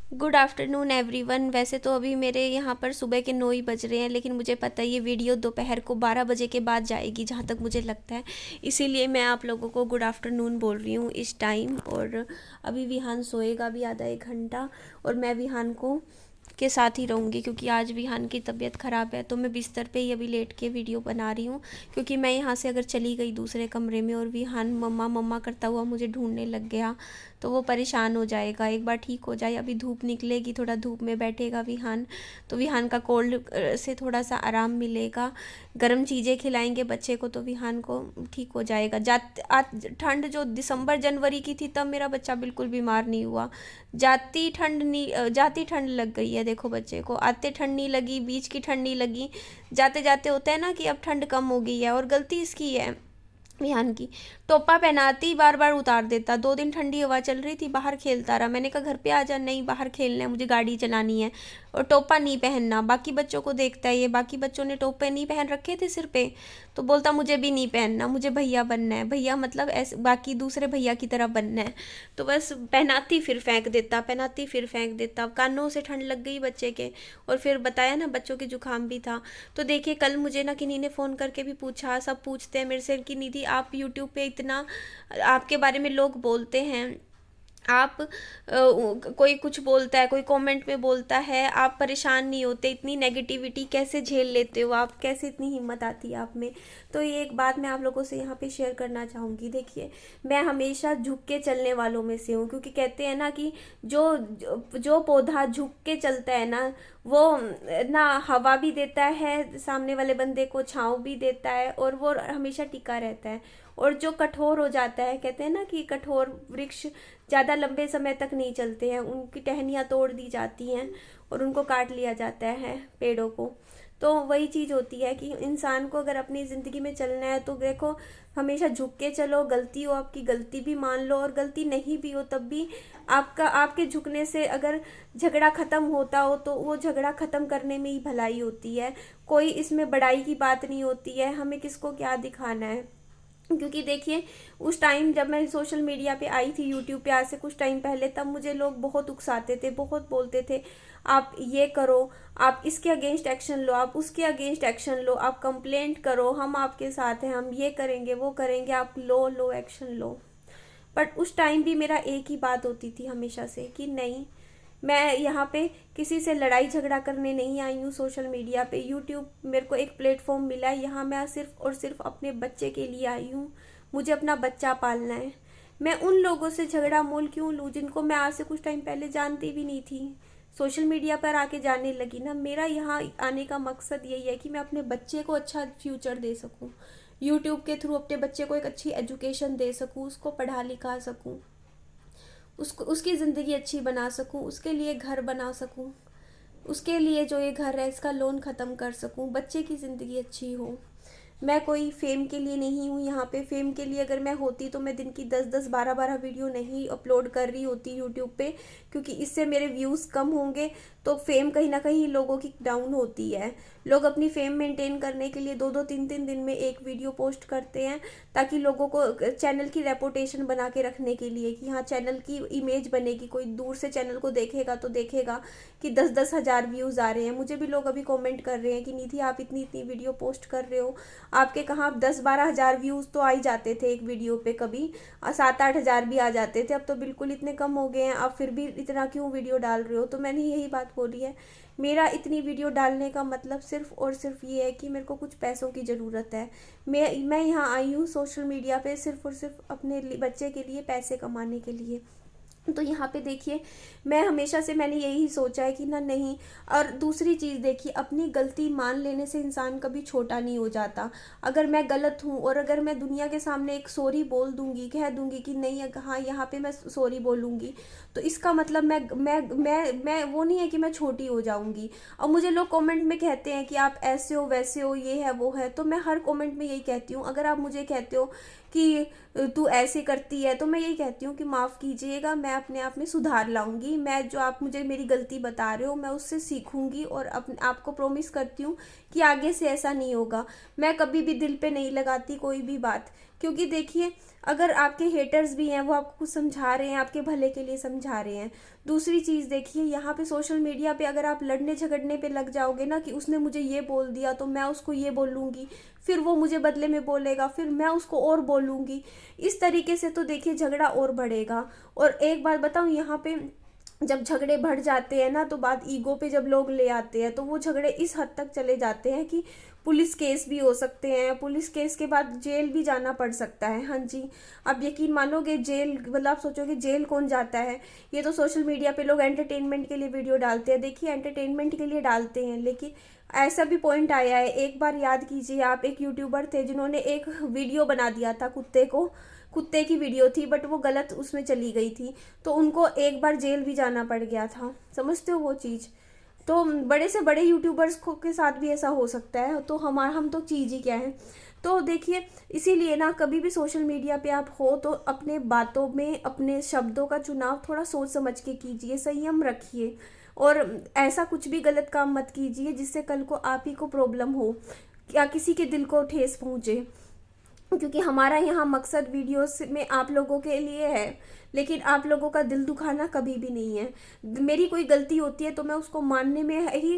Good afternoon everyone. वैसे तो अभी मेरे यहाँ पर सुबह के 9 ही बज रहे हैं, लेकिन मुझे पता है ये वीडियो दोपहर को 12 बजे के बाद जाएगी, जहाँ तक मुझे लगता है। इसीलिए मैं आप लोगों को गुड आफ्टरनून बोल रही हूँ इस टाइम। और अभी विहान सोएगा भी आधा एक घंटा, और मैं विहान को के साथ ही रहूँगी, क्योंकि आज विहान की तबीयत ख़राब है। तो मैं बिस्तर पे ही अभी लेट के वीडियो बना रही हूँ, क्योंकि मैं यहाँ से अगर चली गई दूसरे कमरे में और विहान मम्मा मम्मा करता हुआ मुझे ढूंढने लग गया, तो वो परेशान हो जाएगा। एक बार ठीक हो जाए, अभी धूप निकलेगी, थोड़ा धूप में बैठेगा विहान, तो विहान का कोल्ड से थोड़ा सा आराम मिलेगा। गर्म चीज़ें खिलाएंगे बच्चे को तो विहान को ठीक हो जाएगा। ठंड जो दिसंबर जनवरी की थी, तब मेरा बच्चा बिल्कुल बीमार नहीं हुआ। जाती ठंड लग गई है, देखो बच्चे को आते ठंड नहीं लगी, बीच की ठंड नहीं लगी, जाते जाते होता है ना कि अब ठंड कम हो गई है। और गलती इसकी है विहान की। टोपा पहनाती बार बार उतार देता। 2 दिन ठंडी हवा चल रही थी, बाहर खेलता रहा। मैंने कहा घर पे आ जा, नहीं बाहर खेलना है, मुझे गाड़ी चलानी है। और टोपा नहीं पहनना, बाकी बच्चों को देखता है ये, बाकी बच्चों ने टोपे नहीं पहन रखे थे सिर पे, तो बोलता मुझे भी नहीं पहनना, मुझे भैया बनना है। भैया मतलब ऐसे बाकी दूसरे भैया की तरह बनना है। तो बस पहनाती फिर फेंक देता, पहनाती फिर फेंक देता। कानों से ठंड लग गई बच्चे के, और फिर बताया ना बच्चों के जुकाम भी था। तो देखिए कल मुझे ना किन्हीं ने फ़ोन करके भी पूछा, सब पूछते हैं मेरे से कि निधि आप यूट्यूब पे इतना आपके बारे में लोग बोलते हैं, आप कोई कुछ बोलता है, कोई कमेंट में बोलता है, आप परेशान नहीं होते, इतनी नेगेटिविटी कैसे झेल लेते हो आप, कैसे इतनी हिम्मत आती है आप में। तो ये एक बात मैं आप लोगों से यहाँ पे शेयर करना चाहूँगी। देखिए मैं हमेशा झुक के चलने वालों में से हूँ, क्योंकि कहते हैं ना कि जो पौधा झुक के चलता है ना, वो ना हवा भी देता है, सामने वाले बंदे को छाँव भी देता है, और वो हमेशा टिका रहता है। और जो कठोर हो जाता है, कहते हैं ना कि कठोर वृक्ष ज़्यादा लंबे समय तक नहीं चलते हैं, उनकी टहनियाँ तोड़ दी जाती हैं और उनको काट लिया जाता है पेड़ों को। तो वही चीज़ होती है कि इंसान को अगर अपनी ज़िंदगी में चलना है तो देखो हमेशा झुक के चलो। गलती हो आपकी, गलती भी मान लो, और गलती नहीं भी हो तब भी आपके झुकने से अगर झगड़ा ख़त्म होता हो तो वो झगड़ा ख़त्म करने में ही भलाई होती है। कोई इसमें बड़ाई की बात नहीं होती है, हमें किसको क्या दिखाना है। क्योंकि देखिए उस टाइम जब मैं सोशल मीडिया पे आई थी, यूट्यूब पे आज से कुछ टाइम पहले, तब मुझे लोग बहुत उकसाते थे, बहुत बोलते थे आप ये करो, आप इसके अगेंस्ट एक्शन लो, आप उसके अगेंस्ट एक्शन लो, आप कंप्लेंट करो, हम आपके साथ हैं, हम ये करेंगे वो करेंगे, आप लो लो एक्शन लो। बट उस टाइम भी मेरा एक ही बात होती थी हमेशा से कि नहीं, मैं यहाँ पे किसी से लड़ाई झगड़ा करने नहीं आई हूँ। सोशल मीडिया पे यूट्यूब मेरे को एक प्लेटफॉर्म मिला है, यहाँ मैं सिर्फ और सिर्फ अपने बच्चे के लिए आई हूँ। मुझे अपना बच्चा पालना है। मैं उन लोगों से झगड़ा मोल क्यों लूँ जिनको मैं आज से कुछ टाइम पहले जानती भी नहीं थी। सोशल मीडिया पर आके जानने लगी ना। मेरा यहाँ आने का मकसद यही है कि मैं अपने बच्चे को अच्छा फ्यूचर दे सकूँ, यूट्यूब के थ्रू अपने बच्चे को एक अच्छी एजुकेशन दे सकूँ, उसको पढ़ा लिखा सकूँ, उसको उसकी ज़िंदगी अच्छी बना सकूं, उसके लिए घर बना सकूं, उसके लिए जो ये घर है इसका लोन ख़त्म कर सकूं, बच्चे की ज़िंदगी अच्छी हो। मैं कोई फेम के लिए नहीं हूँ यहाँ पे। फेम के लिए अगर मैं होती तो मैं दिन की 10-10 12-12 वीडियो नहीं अपलोड कर रही होती यूट्यूब पे, क्योंकि इससे मेरे व्यूज़ कम होंगे। तो फेम कहीं ना कहीं लोगों की डाउन होती है। लोग अपनी फेम मेंटेन करने के लिए 2-2 3-3 दिन में एक वीडियो पोस्ट करते हैं, ताकि लोगों को चैनल की रेपुटेशन बना के रखने के लिए कि हाँ चैनल की इमेज बनेगी। कोई दूर से चैनल को देखेगा तो देखेगा कि 10-10 हज़ार व्यूज़ आ रहे हैं। मुझे भी लोग अभी कमेंट कर रहे हैं कि निधि आप इतनी इतनी वीडियो पोस्ट कर रहे हो, आपके कहाँ 10-12 हज़ार व्यूज़ तो आ ही जाते थे एक वीडियो पे, कभी 7-8 हज़ार भी आ जाते थे, अब तो बिल्कुल इतने कम हो गए हैं। आप फिर भी इतना क्यों वीडियो डाल रहे हो? तो मैंने यही बात बोली है, मेरा इतनी वीडियो डालने का मतलब सिर्फ और सिर्फ ये है कि मेरे को कुछ पैसों की ज़रूरत है। मैं यहाँ आई हूँ सोशल मीडिया पे सिर्फ और सिर्फ अपने बच्चे के लिए पैसे कमाने के लिए। तो यहाँ पे देखिए मैं हमेशा से मैंने यही सोचा है कि ना नहीं। और दूसरी चीज़ देखिए, अपनी गलती मान लेने से इंसान कभी छोटा नहीं हो जाता। अगर मैं गलत हूँ और अगर मैं दुनिया के सामने एक सॉरी बोल दूंगी, कह दूंगी कि नहीं हाँ यहाँ पे मैं सॉरी बोलूँगी, तो इसका मतलब मैं वो नहीं है कि मैं छोटी हो जाऊँगी। और मुझे लोग कमेंट में कहते हैं कि आप ऐसे हो वैसे हो, ये है वो है, तो मैं हर कमेंट में यही कहती हूँ। अगर आप मुझे कहते हो कि तू ऐसे करती है, तो मैं यही कहती हूँ कि माफ़ कीजिएगा, मैं अपने आप में सुधार लाऊंगी। मैं जो आप मुझे मेरी गलती बता रहे हो मैं उससे सीखूंगी, और अपने आपको प्रॉमिस करती हूँ कि आगे से ऐसा नहीं होगा। मैं कभी भी दिल पे नहीं लगाती कोई भी बात, क्योंकि देखिए अगर आपके हेटर्स भी हैं वो आपको कुछ समझा रहे हैं, आपके भले के लिए समझा रहे हैं। दूसरी चीज़ देखिए, यहाँ पे सोशल मीडिया पे अगर आप लड़ने झगड़ने पे लग जाओगे ना कि उसने मुझे ये बोल दिया तो मैं उसको ये बोलूँगी, फिर वो मुझे बदले में बोलेगा, फिर मैं उसको और बोलूँगी, इस तरीके से तो देखिए झगड़ा और बढ़ेगा। और एक बात बताऊँ, यहाँ पे जब झगड़े बढ़ जाते हैं ना तो बात ईगो पे जब लोग ले आते हैं तो वो झगड़े इस हद तक चले जाते हैं कि पुलिस केस भी हो सकते हैं, पुलिस केस के बाद जेल भी जाना पड़ सकता है। हाँ जी, आप यकीन मानोगे जेल, मतलब आप सोचोगे जेल कौन जाता है। ये तो सोशल मीडिया पे लोग एंटरटेनमेंट के लिए वीडियो डालते हैं, देखिए एंटरटेनमेंट के लिए डालते हैं, लेकिन ऐसा भी पॉइंट आया है। एक बार याद कीजिए, आप एक यूट्यूबर थे जिन्होंने एक वीडियो बना दिया था कुत्ते की वीडियो थी, बट वो गलत उसमें चली गई थी, तो उनको एक बार जेल भी जाना पड़ गया था। समझते हो वो चीज़। तो बड़े से बड़े यूट्यूबर्स को के साथ भी ऐसा हो सकता है, तो हम तो चीज़ ही क्या है। तो देखिए इसीलिए ना कभी भी सोशल मीडिया पे आप हो तो अपने बातों में अपने शब्दों का चुनाव थोड़ा सोच समझ के कीजिए, संयम रखिए, और ऐसा कुछ भी गलत काम मत कीजिए जिससे कल को आप ही को प्रॉब्लम हो या किसी के दिल को ठेस पहुँचे। क्योंकि हमारा यहाँ मकसद वीडियोस में आप लोगों के लिए है, लेकिन आप लोगों का दिल दुखाना कभी भी नहीं है। मेरी कोई गलती होती है तो मैं उसको मानने में ही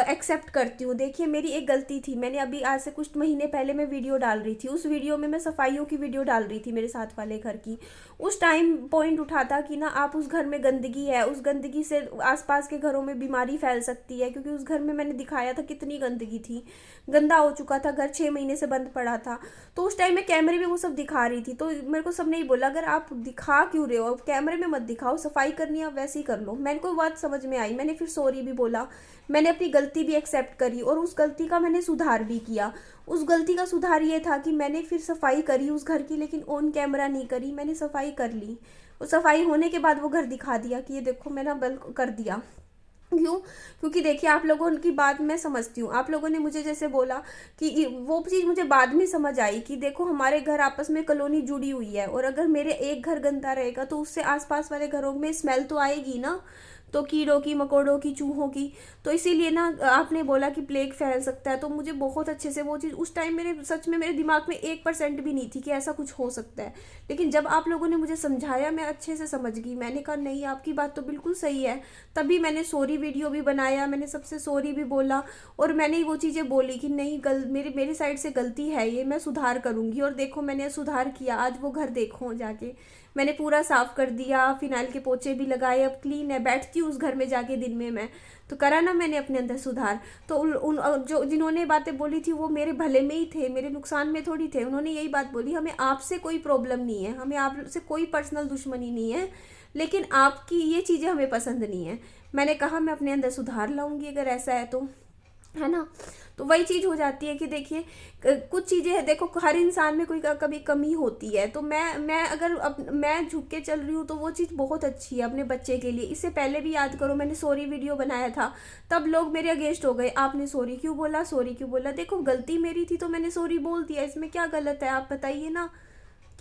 एक्सेप्ट करती हूँ। देखिए मेरी एक गलती थी, मैंने अभी आज से कुछ महीने पहले मैं वीडियो डाल रही थी, उस वीडियो में मैं सफाइयों की वीडियो डाल रही थी मेरे साथ वाले घर की। उस टाइम पॉइंट उठा था कि ना आप उस घर में गंदगी है, उस गंदगी से आसपास के घरों में बीमारी फैल सकती है, क्योंकि उस घर में मैंने दिखाया था कितनी गंदगी थी, गंदा हो चुका था घर, 6 महीने से बंद पड़ा था। तो उस टाइम मैं कैमरे में वो सब दिखा रही थी, तो मेरे को सबने ही बोला अगर आप दिखा क्यों रहे हो, कैमरे में मत दिखाओ, सफाई करनी है आप वैसे ही कर लो। मैंने कोई बात समझ में आई, मैंने फिर सॉरी भी बोला, मैंने अपनी गलती भी एक्सेप्ट करी और उस गलती का मैंने सुधार भी किया। उस गलती का सुधार ये था कि मैंने फिर सफाई करी उस घर की, लेकिन ऑन कैमरा नहीं करी, मैंने सफाई कर ली। और सफाई होने के बाद वो घर दिखा दिया कि ये देखो मैंने बल्क कर दिया। क्यों? क्योंकि देखिए आप लोगों की बात मैं समझती हूँ, आप लोगों ने मुझे जैसे बोला कि वो चीज़ मुझे बाद में समझ आई कि देखो हमारे घर आपस में कॉलोनी जुड़ी हुई है, और अगर मेरे एक घर गंदा रहेगा तो उससे आसपास वाले घरों में स्मेल तो आएगी ना, तो कीड़ों की, मकोड़ों की, चूहों की। तो इसीलिए ना आपने बोला कि प्लेग फैल सकता है, तो मुझे बहुत अच्छे से वो चीज़ उस टाइम मेरे सच में मेरे दिमाग में 1% भी नहीं थी कि ऐसा कुछ हो सकता है। लेकिन जब आप लोगों ने मुझे समझाया मैं अच्छे से समझ गई, मैंने कहा नहीं आपकी बात तो बिल्कुल सही है। तभी मैंने सॉरी वीडियो भी बनाया, मैंने सबसे सॉरी भी बोला, और मैंने वो चीज़ें बोली कि नहीं मेरी साइड से गलती है, ये मैं सुधार करूँगी। और देखो मैंने सुधार किया, आज वो घर देखो जाके मैंने पूरा साफ कर दिया, फिनाइल के पोछे भी लगाए, अब क्लीन है, बैठती हूँ उस घर में जाके दिन में मैं। तो करा ना मैंने अपने अंदर सुधार। तो जो जिन्होंने बातें बोली थी वो मेरे भले में ही थे, मेरे नुकसान में थोड़ी थे। उन्होंने यही बात बोली हमें आपसे कोई प्रॉब्लम नहीं है, हमें आपसे कोई पर्सनल दुश्मनी नहीं है, लेकिन आपकी ये चीज़ें हमें पसंद नहीं है। मैंने कहा मैं अपने अंदर सुधार लाऊंगी अगर ऐसा है तो, है ना। तो वही चीज़ हो जाती है कि देखिए कुछ चीज़ें है, देखो हर इंसान में कोई कभी कमी होती है, तो मैं अगर मैं झुक के चल रही हूँ तो वो चीज़ बहुत अच्छी है अपने बच्चे के लिए। इससे पहले भी याद करो मैंने सॉरी वीडियो बनाया था, तब लोग मेरे अगेंस्ट हो गए, आपने सॉरी क्यों बोला, सॉरी क्यों बोला। देखो गलती मेरी थी तो मैंने सॉरी बोल दिया, इसमें क्या गलत है आप बताइए ना,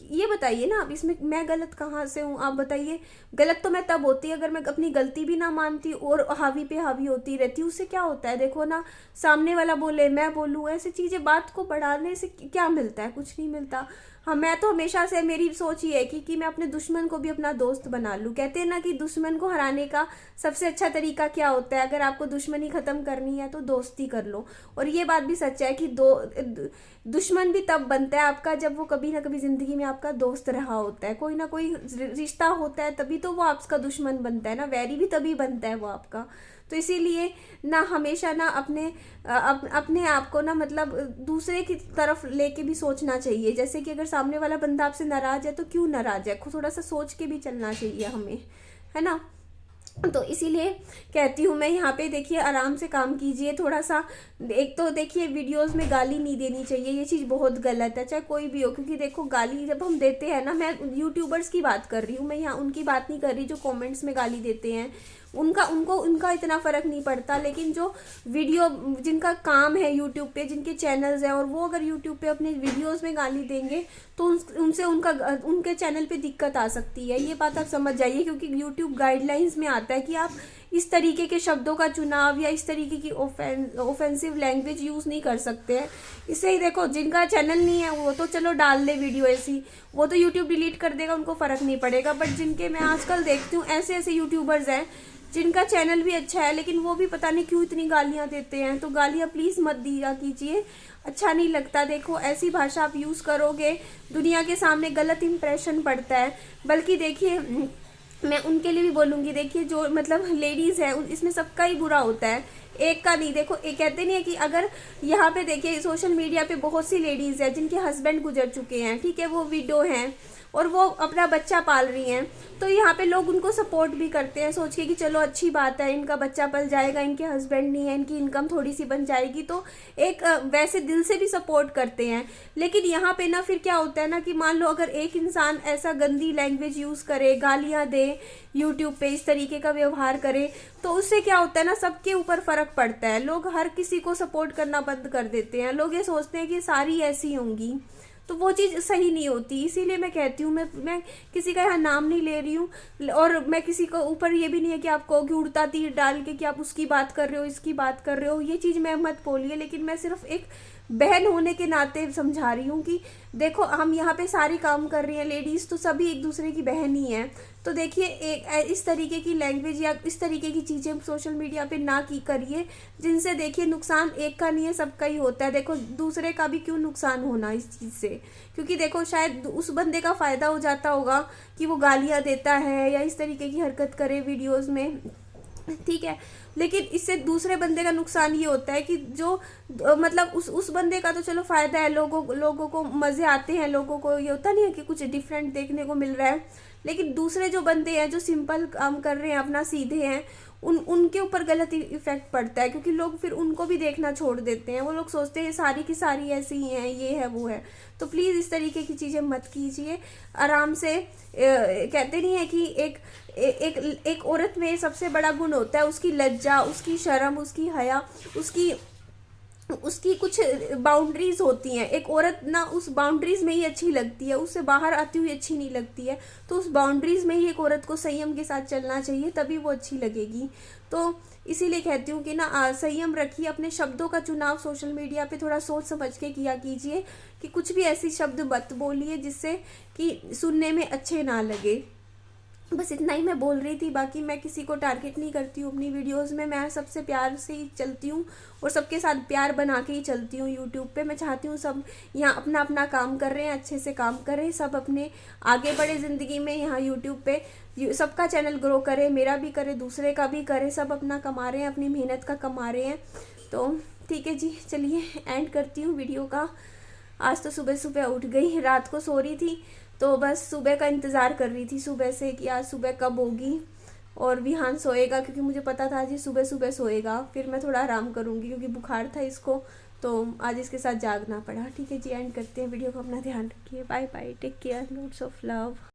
ये बताइए ना आप, इसमें मैं गलत कहाँ से हूँ आप बताइए। गलत तो मैं तब होती अगर मैं अपनी गलती भी ना मानती और हावी पे हावी होती रहती, उससे क्या होता है। देखो ना सामने वाला बोले मैं बोलूँ, ऐसी चीज़ें बात को बढ़ाने से क्या मिलता है, कुछ नहीं मिलता। हाँ मैं तो हमेशा से मेरी सोच ये है कि मैं अपने दुश्मन को भी अपना दोस्त बना लूँ। कहते हैं ना कि दुश्मन को हराने का सबसे अच्छा तरीका क्या होता है, अगर आपको दुश्मनी ख़त्म करनी है तो दोस्ती कर लो। और ये बात भी सच है कि दुश्मन भी तब बनता है आपका जब वो कभी ना कभी ज़िंदगी में आपका दोस्त रहा होता है, कोई ना कोई रिश्ता होता है, तभी तो वो आपका दुश्मन बनता है ना, वैरी भी तभी बनता है वो आपका। तो इसीलिए ना हमेशा ना अपने आप को ना मतलब दूसरे की तरफ लेके भी सोचना चाहिए। जैसे कि अगर सामने वाला बंदा आपसे नाराज़ है तो क्यों नाराज़ है, थोड़ा सा सोच के भी चलना चाहिए हमें, है ना। तो इसीलिए कहती हूँ मैं यहाँ पे देखिए आराम से काम कीजिए थोड़ा सा। एक तो देखिए वीडियोस में गाली नहीं देनी चाहिए, ये चीज़ बहुत गलत है, चाहे कोई भी हो। क्योंकि देखो गाली जब हम देते हैं ना, मैं यूट्यूबर्स की बात कर रही हूँ, मैं यहाँ उनकी बात नहीं कर रही जो कमेंट्स में गाली देते हैं, उनका इतना फ़र्क नहीं पड़ता। लेकिन जो वीडियो जिनका काम है यूट्यूब पे, जिनके चैनल्स हैं, और वो अगर यूट्यूब पे अपने वीडियोस में गाली देंगे तो उनसे उनके चैनल पे दिक्कत आ सकती है। ये बात आप समझ जाइए, क्योंकि यूट्यूब गाइडलाइंस में आता है कि आप इस तरीके के शब्दों का चुनाव या इस तरीके की ऑफेंसिव लैंग्वेज यूज़ नहीं कर सकते हैं। इससे ही देखो, जिनका चैनल नहीं है वो तो चलो डाल दे वीडियो ऐसी, वो तो यूट्यूब डिलीट कर देगा, उनको फ़र्क नहीं पड़ेगा। बट जिनके मैं आजकल देखती हूँ ऐसे ऐसे यूट्यूबर्स हैं जिनका चैनल भी अच्छा है लेकिन वो भी पता नहीं क्यों इतनी गालियाँ देते हैं। तो गालियाँ प्लीज़ मत दिया कीजिए, अच्छा नहीं लगता। देखो, ऐसी भाषा आप यूज़ करोगे दुनिया के सामने गलत इंप्रेशन पड़ता है। बल्कि देखिए, मैं उनके लिए भी बोलूँगी, देखिए जो मतलब लेडीज़ है इसमें सबका ही बुरा होता है, एक का नहीं। देखो, एक कहते नहीं है कि अगर यहाँ पे देखिए सोशल मीडिया पे बहुत सी लेडीज़ है जिनके हस्बैंड गुजर चुके हैं, ठीक है, वो विडो हैं और वो अपना बच्चा पाल रही हैं, तो यहाँ पे लोग उनको सपोर्ट भी करते हैं सोच के कि चलो अच्छी बात है, इनका बच्चा पल जाएगा, इनके हस्बैंड नहीं है, इनकी इनकम थोड़ी सी बन जाएगी, तो एक वैसे दिल से भी सपोर्ट करते हैं। लेकिन यहाँ पे ना फिर क्या होता है ना कि मान लो अगर एक इंसान ऐसा गंदी लैंग्वेज यूज़ करे, गालियाँ दे, यूट्यूब पे इस तरीके का व्यवहार करे, तो उससे क्या होता है ना, सबके ऊपर फ़र्क पड़ता है। लोग हर किसी को सपोर्ट करना बंद कर देते हैं। लोग ये सोचते हैं कि सारी ऐसी होंगी, तो वो चीज़ सही नहीं होती। इसीलिए मैं कहती हूँ, मैं किसी का यहाँ नाम नहीं ले रही हूँ और मैं किसी को ऊपर ये भी नहीं है कि आपको कि उड़ता तीर डाल के कि आप उसकी बात कर रहे हो, इसकी बात कर रहे हो, ये चीज़ मैं मत बोलिए। लेकिन मैं सिर्फ एक बहन होने के नाते समझा रही हूँ कि देखो, हम यहाँ पे सारी काम कर रही हैं, लेडीज़ तो सभी एक दूसरे की बहन ही हैं। तो देखिए, एक इस तरीके की लैंग्वेज या इस तरीके की चीज़ें सोशल मीडिया पे ना की करिए, जिनसे देखिए नुकसान एक का नहीं है, सबका ही होता है। देखो, दूसरे का भी क्यों नुकसान होना इस चीज़ से, क्योंकि देखो शायद उस बंदे का फ़ायदा हो जाता होगा कि वो गालियाँ देता है या इस तरीके की हरकत करे वीडियोज़ में, ठीक है। लेकिन इससे दूसरे बंदे का नुकसान ये होता है कि जो मतलब उस बंदे का तो चलो फ़ायदा है, लोगों को मज़े आते हैं, लोगों को ये होता नहीं है कि कुछ डिफरेंट देखने को मिल रहा है। लेकिन दूसरे जो बंदे हैं जो सिंपल काम कर रहे हैं, अपना सीधे हैं, उनके ऊपर गलत इफेक्ट पड़ता है, क्योंकि लोग फिर उनको भी देखना छोड़ देते हैं। वो लोग सोचते हैं सारी की सारी ऐसी ही हैं, ये है वो है। तो प्लीज़ इस तरीके की चीज़ें मत कीजिए, आराम से। कहते नहीं है कि एक औरत में सबसे बड़ा गुण होता है उसकी लज्जा, उसकी शर्म, उसकी हया, उसकी कुछ बाउंड्रीज होती हैं। एक औरत ना उस बाउंड्रीज में ही अच्छी लगती है, उससे बाहर आती हुई अच्छी नहीं लगती है। तो उस बाउंड्रीज में ही एक औरत को संयम के साथ चलना चाहिए, तभी वो अच्छी लगेगी। तो इसीलिए कहती हूँ कि ना संयम रखिए, अपने शब्दों का चुनाव सोशल मीडिया पे थोड़ा सोच समझ के किया कीजिए, कि कुछ भी ऐसी शब्द मत बोलिए जिससे कि सुनने में अच्छे ना लगे। बस इतना ही मैं बोल रही थी, बाकी मैं किसी को टारगेट नहीं करती हूँ अपनी वीडियोस में। मैं सबसे प्यार से ही चलती हूँ और सबके साथ प्यार बना के ही चलती हूँ यूट्यूब पे। मैं चाहती हूँ सब यहाँ अपना अपना काम कर रहे हैं, अच्छे से काम करें, सब अपने आगे बढ़े ज़िंदगी में। यहाँ यूट्यूब पे सबका चैनल ग्रो करे, मेरा भी करे, दूसरे का भी करे, सब अपना कमा रहे हैं, अपनी मेहनत का कमा रहे हैं। तो ठीक है जी, चलिए एंड करती हूँ वीडियो का। आज तो सुबह सुबह उठ गई, रात को सो रही थी तो बस सुबह का इंतज़ार कर रही थी सुबह से कि आज सुबह कब होगी और विहान सोएगा, क्योंकि मुझे पता था आज ये सुबह सुबह सोएगा। फिर मैं थोड़ा आराम करूँगी क्योंकि बुखार था इसको, तो आज इसके साथ जागना पड़ा। ठीक है जी, एंड करते हैं वीडियो को। अपना ध्यान रखिए, bye bye, take care, lots of love.